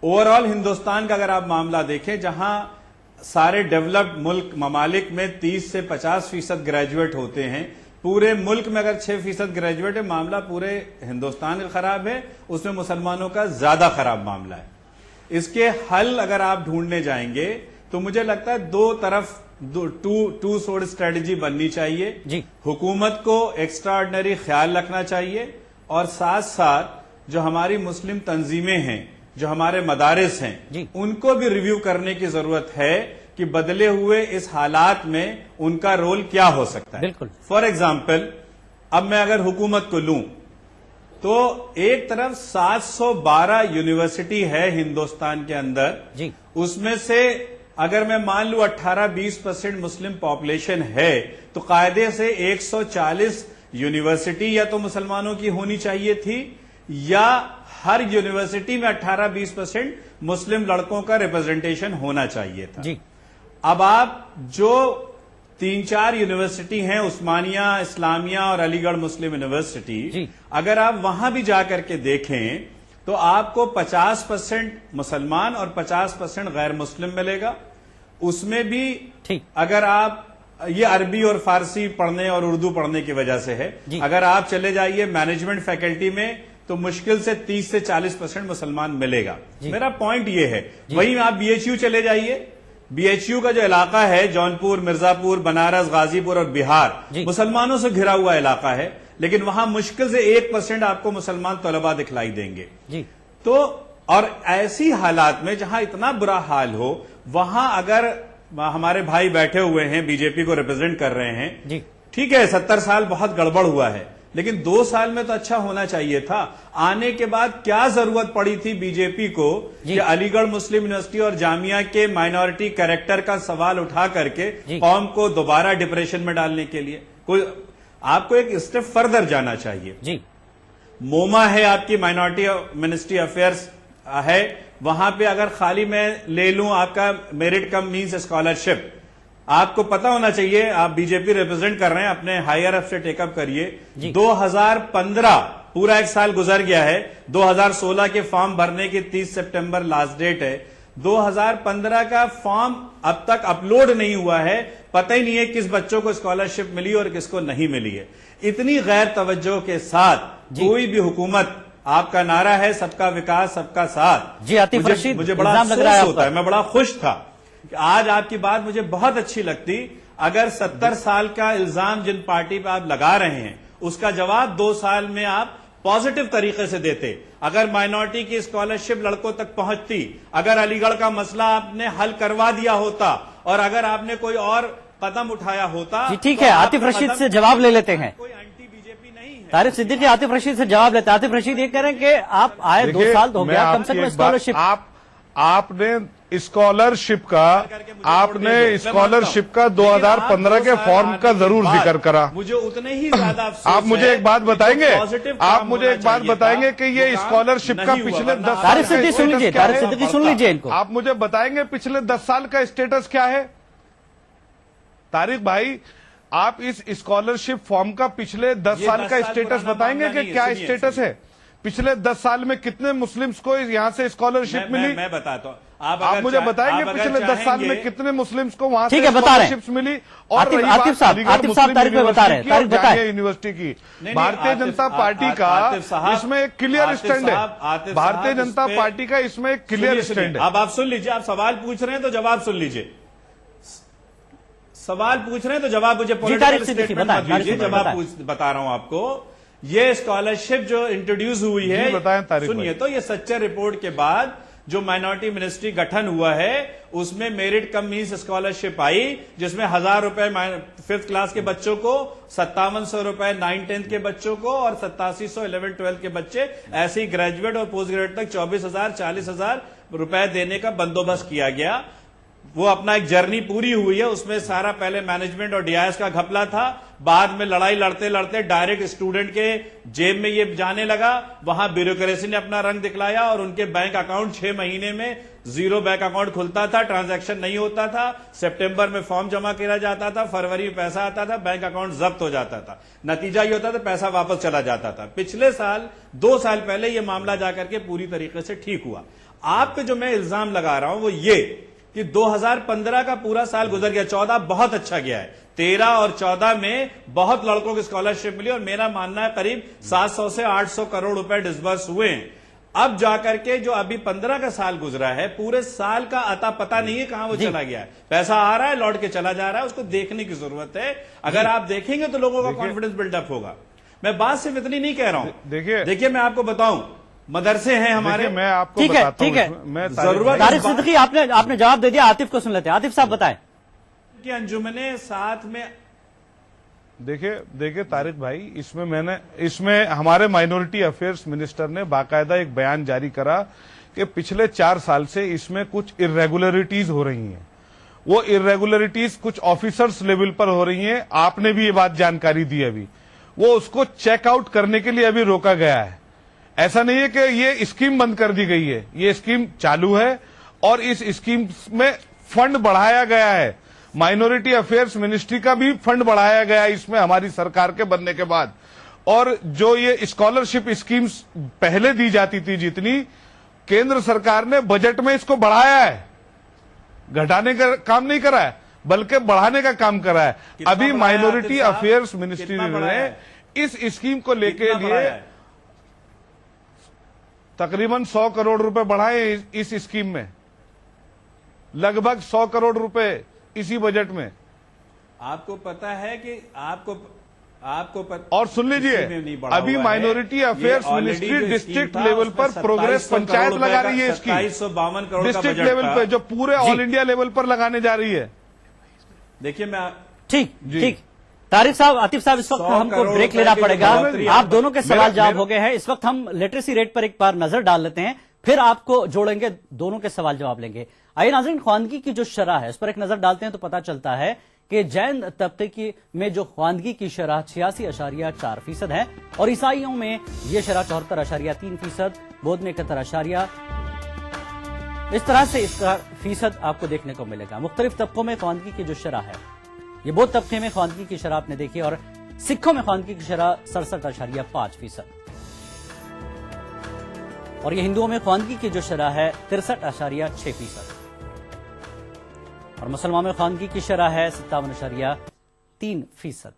اوور آل ہندوستان کا اگر آپ معاملہ دیکھیں، جہاں سارے ڈیولپڈ ملک ممالک میں 30 سے 50% گریجویٹ ہوتے ہیں، پورے ملک میں اگر 6% گریجویٹ ہے، معاملہ پورے ہندوستان کا خراب ہے. اس میں مسلمانوں کا زیادہ خراب معاملہ ہے. اس کے حل اگر آپ ڈھونڈنے جائیں گے تو مجھے لگتا ہے 2 طرف ٹو سورڈ اسٹریٹجی بننی چاہیے. حکومت کو ایکسٹرا آرڈنری خیال رکھنا چاہیے، اور ساتھ ساتھ جو ہماری مسلم تنظیمیں ہیں، جو ہمارے مدارس ہیں، ان کو بھی ریویو کرنے کی ضرورت ہے کہ بدلے ہوئے اس حالات میں ان کا رول کیا ہو سکتا ہے. بالکل. فار ایگزامپل اب میں اگر حکومت کو لوں تو ایک طرف 712 یونیورسٹی ہے ہندوستان کے اندر. اس میں سے اگر میں مان لوں 18-20% مسلم پاپولیشن ہے تو قاعدے سے 140 یونیورسٹی یا تو مسلمانوں کی ہونی چاہیے تھی، یا ہر یونیورسٹی میں 18-20% مسلم لڑکوں کا ریپرزنٹیشن ہونا چاہیے تھا. اب آپ جو 3-4 یونیورسٹی ہیں، عثمانیہ، اسلامیہ اور علی گڑھ مسلم یونیورسٹی، اگر آپ وہاں بھی جا کر کے دیکھیں تو آپ کو 50% مسلمان اور 50% غیر مسلم ملے گا. اس میں بھی اگر آپ یہ عربی اور فارسی پڑھنے اور اردو پڑھنے کی وجہ سے ہے. اگر آپ چلے جائیے مینجمنٹ فیکلٹی میں تو مشکل سے 30 سے 40% مسلمان ملے گا. میرا پوائنٹ یہ ہے. وہیں آپ BHU چلے جائیے، BHU کا جو علاقہ ہے جونپور، مرزا پور، بنارس، غازی پور اور بہار، مسلمانوں سے گھرا ہوا علاقہ ہے، لیکن وہاں مشکل سے 1% آپ کو مسلمان طلباء دکھلائی دیں گے. تو اور ایسی حالات میں جہاں اتنا برا حال ہو، وہاں اگر ہمارے بھائی بیٹھے ہوئے ہیں BJP کو ریپرزینٹ کر رہے ہیں، ٹھیک ہے 70 سال بہت گڑبڑ ہوا ہے، لیکن 2 سال میں تو اچھا ہونا چاہیے تھا. آنے کے بعد کیا ضرورت پڑی تھی BJP کو کہ علی گڑھ مسلم یونیورسٹی اور جامعہ کے مائنورٹی کریکٹر کا سوال اٹھا کر کے قوم کو دوبارہ ڈپریشن میں ڈالنے کے لیے؟ آپ کو ایک اسٹیپ فردر جانا چاہیے. موما ہے آپ کی مائنورٹی منسٹری افیئرس ہے، وہاں پہ اگر خالی میں لے لوں آپ کا میرٹ کم مینس اسکالرشپ، آپ کو پتا ہونا چاہیے، آپ BJP ریپرزینٹ کر رہے ہیں، اپنے ہائر اپ سے ٹیک اپ کریے. 2015 پورا 1 سال گزر گیا ہے، 2016 کے فارم بھرنے کی 30 سپٹمبر لاسٹ ڈیٹ ہے. 2015 کا فارم اب تک اپلوڈ نہیں ہوا ہے، پتہ ہی نہیں ہے کس بچوں کو اسکالرشپ ملی اور کس کو نہیں ملی ہے. اتنی غیر توجہ کے ساتھ کوئی بھی حکومت، آپ کا نعرہ ہے سب کا وکاس سب کا ساتھ. عاطف رشید، مجھے بڑا افسوس ہوتا ہے، میں بڑا خوش تھا کہ آج آپ کی بات مجھے بہت اچھی لگتی. اگر 70 سال کا الزام جن پارٹی پہ آپ لگا رہے ہیں اس کا جواب 2 سال میں آپ پازیٹو طریقے سے دیتے. اگر مائنورٹی کی اسکالرشپ لڑکوں تک پہنچتی، اگر علی گڑھ کا مسئلہ آپ نے حل کروا دیا ہوتا، اور اگر آپ نے کوئی اور قدم اٹھایا ہوتا. ٹھیک ہے، عاطف رشید سے جواب لے لیتے ہیں. طارق صدیقی عاطف رشید سے جواب لیتے ہیں. عاطف رشید یہ کہہ رہے ہیں کہ آپ آئے 2 سال ہو گیا، کم سے کم اسکالرشپ آپ نے اسکالرشپ کا 2015 کے فارم کا ضرور ذکر کرا. مجھے اتنے ہی زیادہ افسوس. آپ مجھے ایک بات بتائیں گے کہ یہ اسکالرشپ کا پچھلے 10 طارق صدیقی سن لیجیے، طارق صدیقی سن لیجیے ان کو. آپ مجھے بتائیں گے پچھلے 10 سال کا اسٹیٹس کیا ہے؟ طارق بھائی، آپ اس اسکالرشپ فارم کا پچھلے 10 سال کا اسٹیٹس بتائیں گے کہ کیا اسٹیٹس ہے؟ पिछले 10 साल में कितने मुस्लिम्स को यहाँ से स्कॉलरशिप मिली? मैं बताता हूँ। आप मुझे बताएंगे पिछले 10 साल में कितने मुस्लिम्स को वहां से बता रहे हैं। स्कॉलरशिप्स मिली? और आतिफ साहब तारीख पे बता रहे हैं, तारीख बताएं। यूनिवर्सिटी की भारतीय जनता पार्टी का इसमें एक क्लियर स्टैंड है। भारतीय जनता पार्टी का इसमें एक क्लियर स्टैंड है। अब आप सुन लीजिए, आप सवाल पूछ रहे हैं तो जवाब सुन लीजिए। सवाल पूछ रहे हैं तो जवाब मुझे पॉलिटिकल स्टेटमेंट मत दीजिए, जवाब बता रहा हूं आपको। ये स्कॉलरशिप जो इंट्रोड्यूस हुई है, सुनिए तो, ये सच्चा रिपोर्ट के बाद जो माइनॉरिटी मिनिस्ट्री गठन हुआ है उसमें मेरिट कम मीन्स स्कॉलरशिप आई, जिसमें 1000 रुपए 5th क्लास के बच्चों को, 5700 रुपए 9th-10th के बच्चों को और 8700 11th-12th के बच्चे, ऐसे ही ग्रेजुएट और पोस्ट ग्रेजुएट तक 24,000 40,000 रुपए देने का बंदोबस्त किया गया। वो अपना एक जर्नी पूरी हुई है, उसमें सारा पहले मैनेजमेंट और डीआईएस का घपला था, बाद में लड़ाई लड़ते लड़ते डायरेक्ट स्टूडेंट के जेब में ये जाने लगा, वहां ब्यूरोक्रेसी ने अपना रंग दिखलाया और उनके बैंक अकाउंट 6 महीने में जीरो बैंक अकाउंट खुलता था, ट्रांजैक्शन नहीं होता था, सितंबर में फॉर्म जमा किया जाता था, फरवरी में पैसा आता था, बैंक अकाउंट जब्त हो जाता था। नतीजा ये होता था पैसा वापस चला जाता था। पिछले साल 2 साल पहले ये मामला जाकर के पूरी तरीके से ठीक हुआ। आप पे जो मैं इल्जाम लगा रहा हूं वो ये कि 2015 का पूरा साल गुजर गया, 14 बहुत अच्छा गया है, 13 और 14 में बहुत लड़कों को स्कॉलरशिप मिली और मेरा मानना है करीब 700 से 800 करोड़ रुपए डिसबर्स हुए हैं। अब जाकर के जो अभी 15 का साल गुजरा है, पूरे साल का अता पता नहीं है कहां वो चला गया है। पैसा आ रहा है, लौट के चला जा रहा है, उसको देखने की जरूरत है। अगर आप देखेंगे तो लोगों का कॉन्फिडेंस बिल्डअप होगा। मैं बात सिर्फ इतनी नहीं कह रहा हूं, देखिए मैं आपको बताऊं, मदरसे हैं हमारे, मैं आपको बताता हूं, ठीक है, तारिक सिद्दीकी आपने जवाब दे दिया, आतिफ को सुन लेते हैं। आतिफ साहब बताएं कि अंजुमने साथ में। देखिए तारिक भाई, इसमें हमारे माइनॉरिटी अफेयर्स मिनिस्टर ने बाकायदा एक बयान जारी करा कि पिछले 4 साल से इसमें कुछ इर्रेगुलरिटीज हो रही हैं। वो इर्रेगुलरिटीज कुछ ऑफिसर्स लेवल पर हो रही हैं, आपने भी ये बात जानकारी दी अभी। वो उसको चेकआउट करने के लिए अभी रोका गया है। ऐसा नहीं है कि ये स्कीम बंद कर दी गई है, ये स्कीम चालू है और इस स्कीम में फंड बढ़ाया गया है। माइनॉरिटी अफेयर्स मिनिस्ट्री का भी फंड बढ़ाया गया है इसमें हमारी सरकार के बनने के बाद। और जो ये स्कॉलरशिप स्कीम्स पहले दी जाती थी जितनी, केंद्र सरकार ने बजट में इसको बढ़ाया है, घटाने का काम नहीं करा है बल्कि बढ़ाने का काम करा है। अभी माइनॉरिटी अफेयर्स मिनिस्ट्री ने इस स्कीम को लेके लिए तकरीबन 100 करोड़ रुपए बढ़ाए इस स्कीम में, लगभग 100 करोड़ रुपए इसी बजट में। आपको पता है कि आपको और सुन लीजिए, अभी minority affairs ministry district level पर प्रोग्रेस पंचायत लगा रही है इसकी, 2752 करोड़ डिस्ट्रिक्ट लेवल पे, जो पूरे ऑल इंडिया लेवल पर लगाने जा रही है। देखिए मैं ठीक तारिक साहब, आतिफ साहब, इस वक्त हमको ब्रेक लेना पड़ेगा। आप दोनों के सवाल जवाब हो गए हैं। इस वक्त हम लिटरेसी रेट पर एक बार नजर डाल लेते हैं, फिर आपको जोड़ेंगे, दोनों के सवाल जवाब लेंगे। आइए नाज़रीन, ख्वानगी की जो शरह है उस पर एक नजर डालते हैं तो पता चलता है कि जैन तबके की में जो ख्वानगी की शरह 86.4% है और ईसाइयों में यह शरह 74.3%, बौद्ध में 71%, इस तरह से इसका फीसद आपको देखने को मिलेगा। मुख्तलिफ तबकों में ख्वानगी की जो शरह है, ये बौद्ध तबके में ख्वानगी की शरह आपने देखी और सिखों में ख्वानगी की शरह 67.5%, और ये हिंदुओं में ख्वानगी की जो शरह है 63.6%, और मुसलमानों में ख्वानगी की शरह है 57.3%।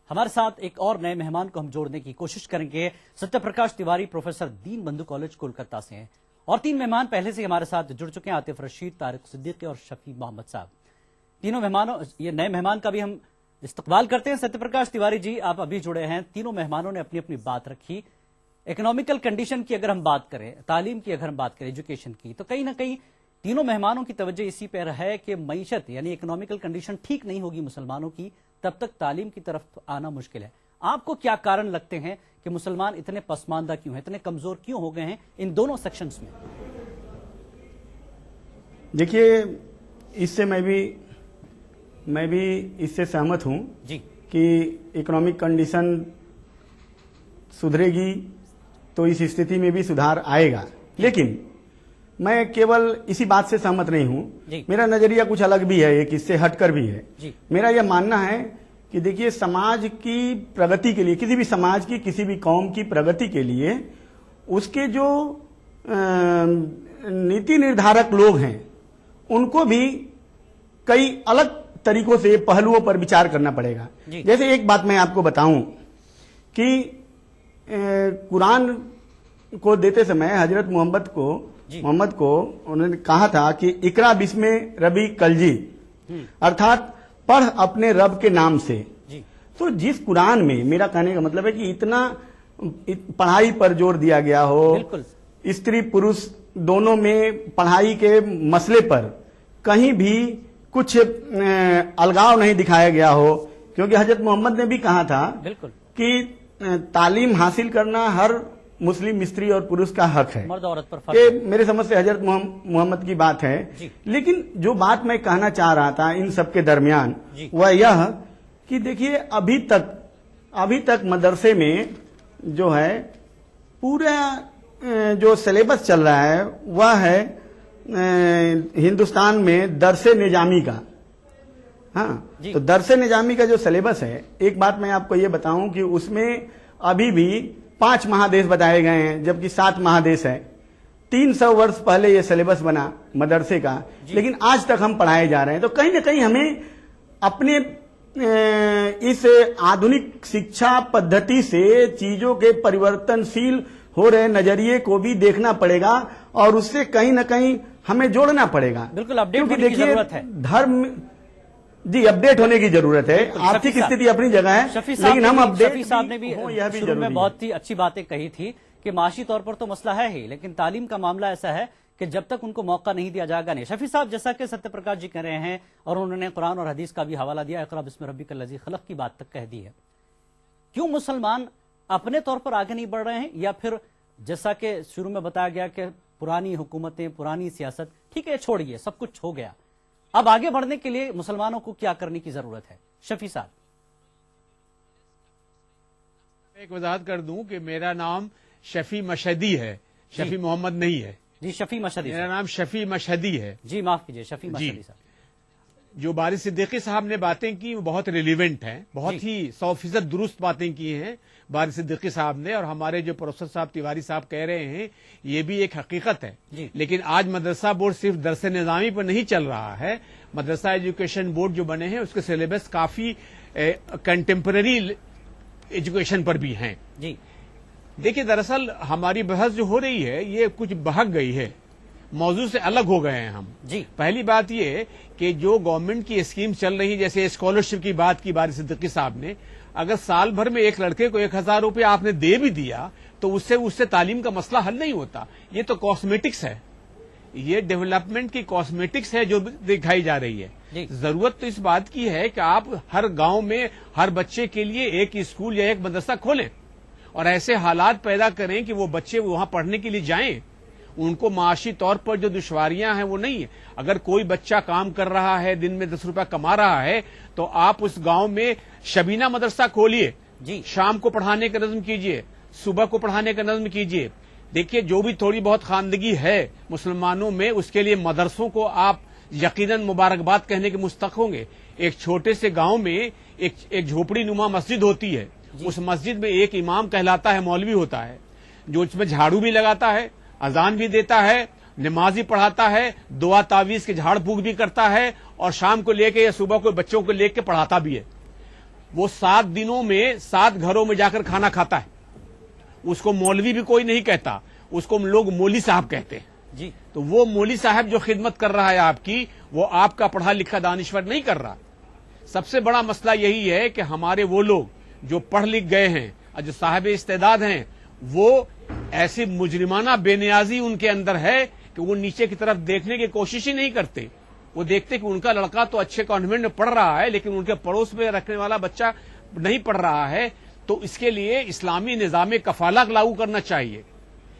हमारे साथ एक और नए मेहमान को हम जोड़ने की कोशिश करेंगे। सत्यप्रकाश तिवारी प्रोफेसर दीन बंधु कॉलेज कोलकाता से हैं, और 3 मेहमान पहले से हमारे साथ जुड़ चुके हैं, आतिफ रशीद, तारिक सिद्दीकी और शफी मोहम्मद साहब। तीनों मेहमानों, ये नए मेहमान का भी हम इस्तकबाल करते हैं। सत्यप्रकाश तिवारी जी, आप अभी जुड़े हैं। तीनों मेहमानों ने अपनी अपनी बात रखी। इकोनॉमिकल कंडीशन की अगर हम बात करें, तालीम की अगर हम बात करें, एजुकेशन की, तो कहीं ना कहीं तीनों मेहमानों की तवज्जो इसी पर है कि मईशत यानी इकोनॉमिकल कंडीशन ठीक नहीं होगी मुसलमानों की, तब तक तालीम की तरफ आना मुश्किल है। आपको क्या कारण लगते हैं कि मुसलमान इतने पसमानदा क्यों हैं, इतने कमजोर क्यों हो गए हैं इन दोनों सेक्शंस में? देखिए, इससे मैं भी इससे सहमत हूं जी कि इकोनॉमिक कंडीशन सुधरेगी तो इस स्थिति में भी सुधार आएगा, लेकिन मैं केवल इसी बात से सहमत नहीं हूं। मेरा नजरिया कुछ अलग भी है, एक इससे हटकर भी है। मेरा यह मानना है کہ دیکھیے سماج کی پرگتی کے لیے، کسی بھی سماج کی، کسی بھی قوم کی پرگتی کے لیے اس کے جو نیتی نردھارک لوگ ہیں ان کو بھی کئی الگ طریقوں سے پہلوؤں پر وچار کرنا پڑے گا. جیسے ایک بات میں آپ کو بتاؤں کہ قرآن کو دیتے سمے حضرت محمد کو انہوں نے کہا تھا کہ اقرا بسم ربی کلجی، ارتھات پڑھ اپنے رب کے نام سے. تو جس قرآن میں، میرا کہنے کا مطلب ہے کہ اتنا پڑھائی پر زور دیا گیا ہو، استری پروش دونوں میں پڑھائی کے مسئلے پر کہیں بھی کچھ الگاؤ نہیں دکھایا گیا ہو، کیونکہ حضرت محمد نے بھی کہا تھا کہ تعلیم حاصل کرنا ہر مسلم استری اور پروش کا حق ہے. مرد عورت پر یہ میرے سمجھ سے حضرت محمد کی بات ہے. لیکن جو بات میں کہنا چاہ رہا تھا ان سب کے درمیان وہ یہ کہ دیکھیے ابھی تک مدرسے میں جو ہے پورا جو سلیبس چل رہا ہے وہ ہے ہندوستان میں درس نظامی کا. ہاں، تو درس نظامی کا جو سلیبس ہے، ایک بات میں آپ کو یہ بتاؤں کہ اس میں ابھی بھی 5 مہادیش بتائے گئے ہیں، جبکہ 7 مہادیش ہے. 300 برس پہلے یہ سلیبس بنا مدرسے کا، لیکن آج تک ہم پڑھائے جا رہے ہیں. تو کہیں نہ کہیں ہمیں اپنے اس آدھنک شکشا پدھتی سے چیزوں کے پریورتنشیل ہو رہے نظریے کو بھی دیکھنا پڑے گا اور اس سے کہیں نہ کہیں ہمیں جوڑنا پڑے گا. بالکل اپڈیٹ ہونے کی ضرورت ہے. دھرم اپڈیٹ ہونے کی ضرورت ہے. آرتھک استھتی اپنی جگہ ہے، لیکن ہم اپڈیٹ. شفیع صاحب نے بھی شروع میں بہت ہی اچھی باتیں کہی تھی کہ معاشی طور پر تو مسئلہ ہے ہی، لیکن تعلیم کا معاملہ ایسا ہے کہ جب تک ان کو موقع نہیں دیا جائے گا نہیں. شفیع صاحب، جیسا کہ ستیہ پرکاش جی کہہ رہے ہیں اور انہوں نے قرآن اور حدیث کا بھی حوالہ دیا، اقرا بسم ربک الذی خلق کی بات تک کہہ دی ہے، کیوں مسلمان اپنے طور پر آگے نہیں بڑھ رہے ہیں؟ یا پھر جیسا کہ شروع میں بتایا گیا کہ پرانی حکومتیں، پرانی سیاست، ٹھیک ہے چھوڑیے، سب کچھ ہو گیا، اب آگے بڑھنے کے لیے مسلمانوں کو کیا کرنے کی ضرورت ہے؟ شفیع صاحب. ایک وضاحت کر دوں کہ میرا نام شفیع مشہدی ہے، شفیع محمد نہیں ہے. جی شفیع مشہدی، میرا نام شفیع مشہدی ہے. جی معاف کیجیے، شفیع مشہدی صاحب. جو بارش صدیقی صاحب نے باتیں کی وہ بہت ریلیونٹ ہیں، بہت ہی 100% درست باتیں کی ہیں بارش صدیقی صاحب نے، اور ہمارے جو پروفیسر صاحب تیواری صاحب کہہ رہے ہیں یہ بھی ایک حقیقت ہے. لیکن آج مدرسہ بورڈ صرف درس نظامی پر نہیں چل رہا ہے، مدرسہ ایجوکیشن بورڈ جو بنے ہیں اس کے سلیبس کافی کنٹمپرری ایجوکیشن پر بھی ہیں. جی دیکھیے، دراصل ہماری بحث جو ہو رہی ہے یہ کچھ بہک گئی ہے، موضوع سے الگ ہو گئے ہیں ہم. پہلی بات یہ کہ جو گورنمنٹ کی اسکیم چل رہی، جیسے اسکالرشپ کی بات کی بارش صدیقی صاحب نے، اگر سال بھر میں ایک لڑکے کو 1000 روپے آپ نے دے بھی دیا تو اس سے تعلیم کا مسئلہ حل نہیں ہوتا. یہ تو کاسمیٹکس ہے، یہ ڈیولپمنٹ کی کاسمیٹکس ہے جو دکھائی جا رہی ہے. ضرورت تو اس بات کی ہے کہ آپ ہر گاؤں میں ہر بچے کے لیے ایک اسکول یا ایک مدرسہ کھولیں اور ایسے حالات پیدا کریں کہ وہ بچے وہاں پڑھنے کے لیے جائیں. ان کو معاشی طور پر جو دشواریاں ہیں وہ نہیں ہیں. اگر کوئی بچہ کام کر رہا ہے، دن میں 10 روپے کما رہا ہے، تو آپ اس گاؤں میں شبینہ مدرسہ کھولیے، شام کو پڑھانے کا نظم کیجیے، صبح کو پڑھانے کا نظم کیجیے. دیکھیے، جو بھی تھوڑی بہت خواندگی ہے مسلمانوں میں، اس کے لیے مدرسوں کو آپ یقیناً مبارکباد کہنے کے مستحق ہوں گے. ایک چھوٹے سے گاؤں میں ایک جھوپڑی نما مسجد ہوتی ہے، اس مسجد میں ایک امام کہلاتا ہے، مولوی ہوتا ہے، جو اس میں جھاڑو بھی لگاتا ہے، اذان بھی دیتا ہے، نماز بھی پڑھاتا ہے، دعا تعویذ کے جھاڑ پھونک بھی کرتا ہے، اور شام کو لے کے یا صبح کو بچوں کو لے کے پڑھاتا بھی ہے. وہ 7 دنوں میں 7 گھروں میں جا کر کھانا کھاتا ہے. اس کو مولوی بھی کوئی نہیں کہتا، اس کو لوگ مولی صاحب کہتے ہیں. تو وہ مولی صاحب جو خدمت کر رہا ہے آپ کی، وہ آپ کا پڑھا لکھا دانشور نہیں کر رہا. سب سے بڑا مسئلہ یہی ہے کہ ہمارے وہ لوگ جو پڑھ لکھ گئے ہیں اور جو صاحب استعداد ہیں، وہ ایسی مجرمانہ بے نیازی ان کے اندر ہے کہ وہ نیچے کی طرف دیکھنے کی کوشش ہی نہیں کرتے. وہ دیکھتے کہ ان کا لڑکا تو اچھے کانوینٹ میں پڑھ رہا ہے، لیکن ان کے پڑوس میں رکھنے والا بچہ نہیں پڑھ رہا ہے. تو اس کے لیے اسلامی نظام کفالہ لاگو کرنا چاہیے.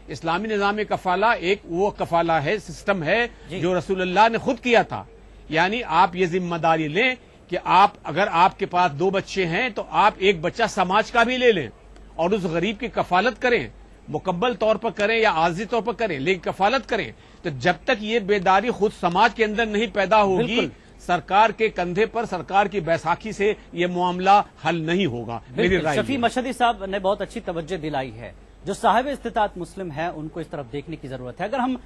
اسلامی نظام کفالہ ایک وہ کفالہ ہے، سسٹم ہے جو رسول اللہ نے خود کیا تھا. یعنی آپ یہ ذمہ داری لیں کہ اگر آپ کے پاس 2 بچے ہیں تو آپ ایک بچہ سماج کا بھی لے لیں اور اس غریب کی کفالت کریں، مکمل طور پر کریں یا عارضی طور پر کریں، لیکن کفالت کریں. تو جب تک یہ بیداری خود سماج کے اندر نہیں پیدا ہوگی، सरकार के कंधे पर, सरकार की बैसाखी से ये मामला हल नहीं होगा। मेरी बिल्कुल, राय शफी ये है। मशहदी साहब ने बहुत अच्छी तवज्जो दिलाई है। जो साहिब इस्तिताअत मुस्लिम है उनको इस तरफ देखने की जरूरत है। अगर हम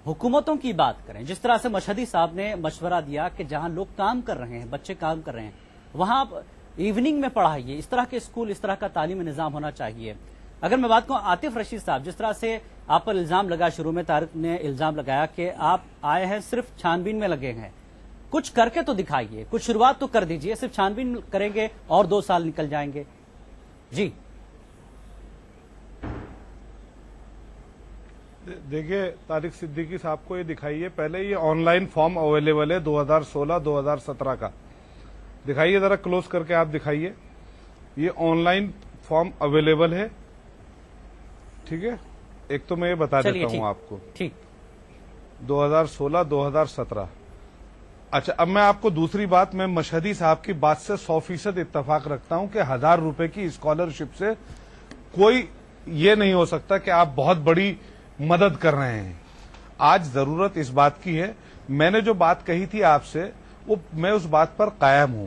हुकूमतों की बात करें, जिस तरह से मशहदी साहब ने मशवरा दिया कि जहां लोग काम कर रहे हैं, बच्चे काम कर रहे हैं, वहां आप इवनिंग में पढ़ाइए, इस तरह के स्कूल, इस तरह का तालीमी निजाम होना चाहिए। अगर मैं बात करूं आतिफ रशीद साहब, जिस तरह से आप पर इल्जाम लगा, शुरू में तारिक ने इल्जाम लगाया कि आप आए हैं सिर्फ छानबीन में लगे हैं, कुछ करके तो दिखाइए, कुछ शुरुआत तो कर दीजिए। सिर्फ छानबीन करेंगे और 2 साल निकल जाएंगे। जी देखिए, तारिक सिद्दीकी साहब को ये दिखाइए, पहले ये ऑनलाइन फॉर्म अवेलेबल है 2016-2017 का, दिखाइए जरा क्लोज करके आप दिखाइए। ये ऑनलाइन फॉर्म अवेलेबल है, ठीक है। एक तो मैं ये बता देता हूं आपको, ठीक, 2016-2017। अच्छा, अब मैं आपको दूसरी बात, मैं मशहदी साहब की बात से 100% इत्तेफाक रखता हूं कि 1000 रुपए की स्कॉलरशिप से कोई ये नहीं हो सकता कि आप बहुत बड़ी मदद कर रहे हैं। आज जरूरत इस बात की है, मैंने जो बात कही थी आपसे, वो मैं उस बात पर कायम हूं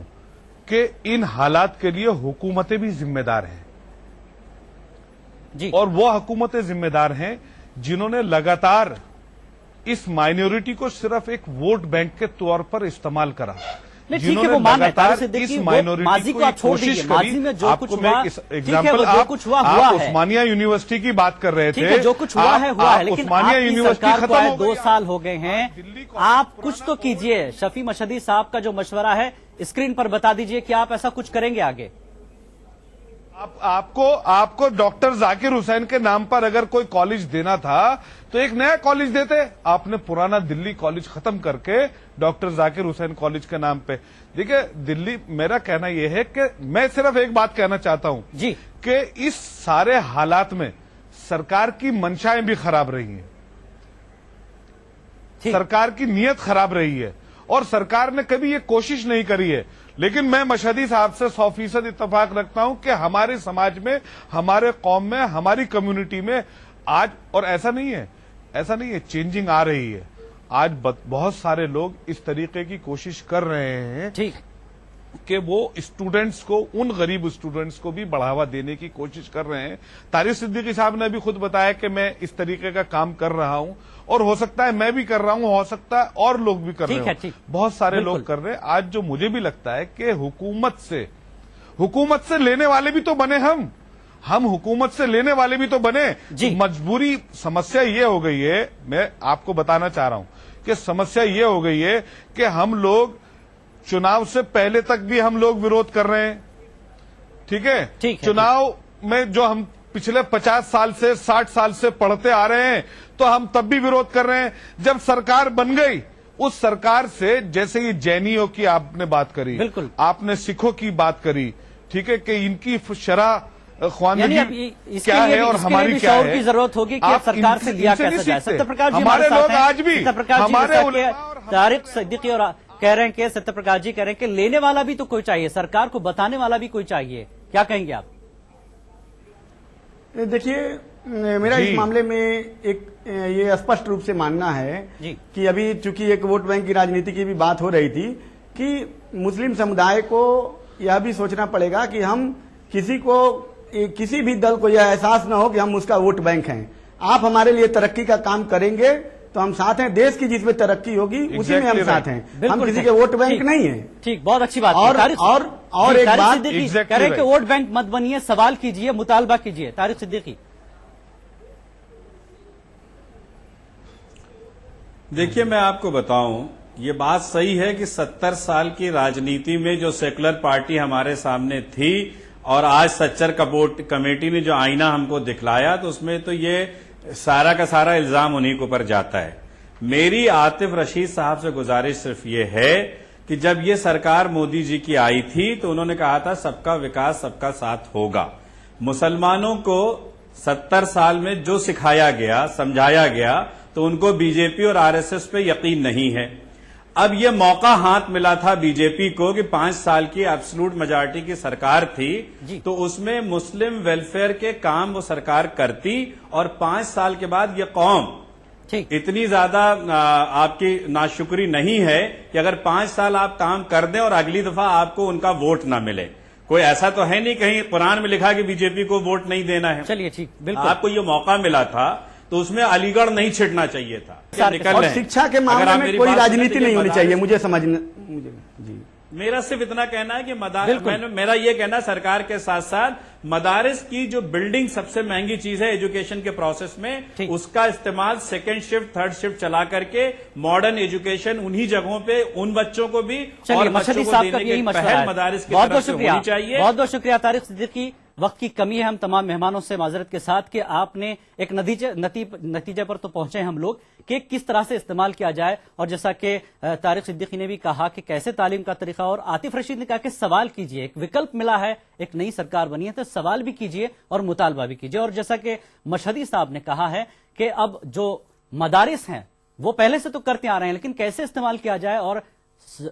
कि इन हालात के लिए हुकूमतें भी जिम्मेदार हैं जी। और वो हुकूमतें जिम्मेदार हैं जिन्होंने लगातार इस माइनॉरिटी को सिर्फ एक वोट बैंक के तौर पर इस्तेमाल करा, ठीक है, वो मान रहे हैं, तारिक इस सिद्दीकी, वो माइनॉरिटी माजी को आप छोड़ दीजिए, माजी में जो कुछ हुआ, एग्जाम्पल, जो कुछ हुआ आप है। उस्मानिया यूनिवर्सिटी की बात कर रहे ठीक थे, है, जो कुछ हुआ है हुआ है, लेकिन उस्मानिया आपकी यूनिवर्सिटी सरकार को खत्म आए हो 2 गई, साल हो गए हैं, आप कुछ तो कीजिए। शफी मशहदी साहब का जो मशवरा है स्क्रीन पर बता दीजिए कि आप ऐसा कुछ करेंगे आगे। आपको डॉक्टर जाकिर हुसैन के नाम पर अगर कोई कॉलेज देना था तो एक नया कॉलेज देते। आपने पुराना दिल्ली कॉलेज खत्म करके डॉक्टर जाकिर हुसैन कॉलेज के नाम पे, देखिए दिल्ली, मेरा कहना यह है कि मैं सिर्फ एक बात कहना चाहता हूं जी कि इस सारे हालात में सरकार की मंशाएं भी खराब रही हैं, सरकार की नीयत खराब रही है और सरकार ने कभी ये कोशिश नहीं करी है। लेकिन मैं मशहदी साहब से 100% इत्तेफाक रखता हूं कि हमारे समाज में, हमारे कौम में, हमारी कम्युनिटी में आज, और ऐसा नहीं है, चेंजिंग आ रही है। आज बहुत सारे लोग इस तरीके की कोशिश कर रहे हैं ठीक कि वो स्टूडेंट्स को, उन गरीब स्टूडेंट्स को भी बढ़ावा देने की कोशिश कर रहे हैं। तारिक सिद्दीकी साहब ने भी खुद बताया कि मैं इस तरीके का काम कर रहा हूं और हो सकता है मैं भी कर रहा हूं, हो सकता है और लोग भी कर रहे हैं, बहुत सारे लोग कर रहे हैं। आज जो मुझे भी लगता है कि हुकूमत से लेने वाले भी तो बने हम हुकूमत से लेने वाले भी तो बने। मजबूरी, समस्या ये हो गई है, मैं आपको बताना चाह रहा हूं कि समस्या ये हो गई है कि हम लोग चुनाव से पहले तक भी हम लोग विरोध कर रहे हैं, ठीक है। चुनाव में जो हम पिछले 50 साल से 60 साल से पढ़ते आ रहे हैं तो हम तब भी विरोध कर रहे हैं। जब सरकार बन गई, उस सरकार से, जैसे ये जैनियों की आपने बात करी, बिल्कुल आपने सिखों की बात करी, ठीक है, कि इनकी शरह ख्वानदगी क्या है और हमारी क्या है, की जरूरत होगी कि सरकार से लिया कैसे जाए। सत्यप्रकाश जी हमारे लोग आज भी, हमारे तारिक सिद्दीकी और कह रहे हैं कि सत्यप्रकाश जी कह रहे हैं कि लेने वाला भी तो कोई चाहिए, सरकार को बताने वाला भी कोई चाहिए, क्या कहेंगे आप? देखिए, मेरा इस मामले में एक ये स्पष्ट रूप से मानना है कि अभी चूंकि एक वोट बैंक की राजनीति की भी बात हो रही थी कि मुस्लिम समुदाय को यह भी सोचना पड़ेगा कि हम किसी भी दल को यह एहसास न हो कि हम उसका वोट बैंक हैं। आप हमारे लिए तरक्की का काम करेंगे तो हम साथ हैं, देश की जिसमें तरक्की होगी उसी में हम साथ हैं, हम किसी के वोट बैंक नहीं है। ठीक, बहुत अच्छी बात। और एक बात कह रहे हैं कि वोट बैंक मत बनिए, सवाल कीजिए, मुतालबा कीजिए। तारिक सिद्दीकी, देखिए, मैं आपको बताऊं, ये बात सही है कि 70 साल की राजनीति में जो सेकुलर पार्टी हमारे सामने थी और आज सच्चर कमेटी ने जो आईना हमको दिखलाया, तो उसमें तो ये सारा का सारा इल्जाम उन्हीं के ऊपर जाता है। मेरी आतिफ रशीद साहब से गुजारिश सिर्फ ये है कि जब ये सरकार मोदी जी की आई थी तो उन्होंने कहा था सबका विकास सबका साथ होगा। मुसलमानों को 70 साल में जो सिखाया गया, समझाया गया, तो उनको बीजेपी और आरएसएस पे यकीन नहीं है। अब ये मौका हाथ मिला था बीजेपी को कि 5 साल की एब्सोल्यूट मेजॉरिटी की सरकार थी, तो उसमें मुस्लिम वेलफेयर के काम वो सरकार करती और 5 साल के बाद ये कौम इतनी ज्यादा आपकी नाशुक्री नहीं है कि अगर 5 साल आप काम कर दें और अगली दफा आपको उनका वोट ना मिले। कोई ऐसा तो है नहीं कहीं कुरान में लिखा कि बीजेपी को वोट नहीं देना है। चलिए ठीक, बिल्कुल आपको ये मौका मिला था तो उसमें अलीगढ़ नहीं छिड़ना चाहिए था। और शिक्षा के मामले में कोई राजनीति नहीं होनी चाहिए, मुझे समझना जी। मेरा सिर्फ इतना कहना है कि मेरा ये कहना है सरकार के साथ साथ मदारिस की जो बिल्डिंग सबसे महंगी चीज है एजुकेशन के प्रोसेस में, उसका इस्तेमाल सेकंड शिफ्ट थर्ड शिफ्ट चला करके मॉडर्न एजुकेशन उन्हीं जगहों पे उन बच्चों को भी और बच्चों को देने की पहल मदारिस की तरफ से होनी चाहिए। बहुत बहुत शुक्रिया तारिक सिद्दीकी। वक्त की कमी है, हम तमाम मेहमानों से माजरत के साथ कि आपने एक नतीजे पर तो पहुंचे हम लोग कि किस तरह से इस्तेमाल किया जाए, और जैसा कि तारिक सिद्दीकी ने भी कहा कि कैसे तालीम का तरीका, और आतिफ रशीद ने कहा कि सवाल कीजिए, एक विकल्प मिला है, एक नई सरकार बनी है तो सवाल भी कीजिए और मुतालबा भी कीजिए। और जैसा कि मशहदी साहब ने कहा है कि अब जो मदारिस हैं वो पहले से तो करते आ रहे हैं, लेकिन कैसे इस्तेमाल किया जाए, और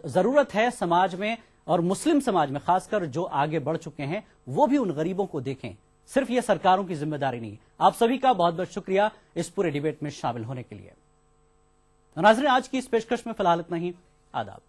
जरूरत है समाज में और मुस्लिम समाज में खासकर जो आगे बढ़ चुके हैं वो भी उन गरीबों को देखें। सिर्फ ये सरकारों की जिम्मेदारी नहीं। आप सभी का बहुत बहुत शुक्रिया इस पूरे डिबेट में शामिल होने के लिए। नाज़रीन, आज की इस पेशकश में फिलहाल इतना ही। आदाब।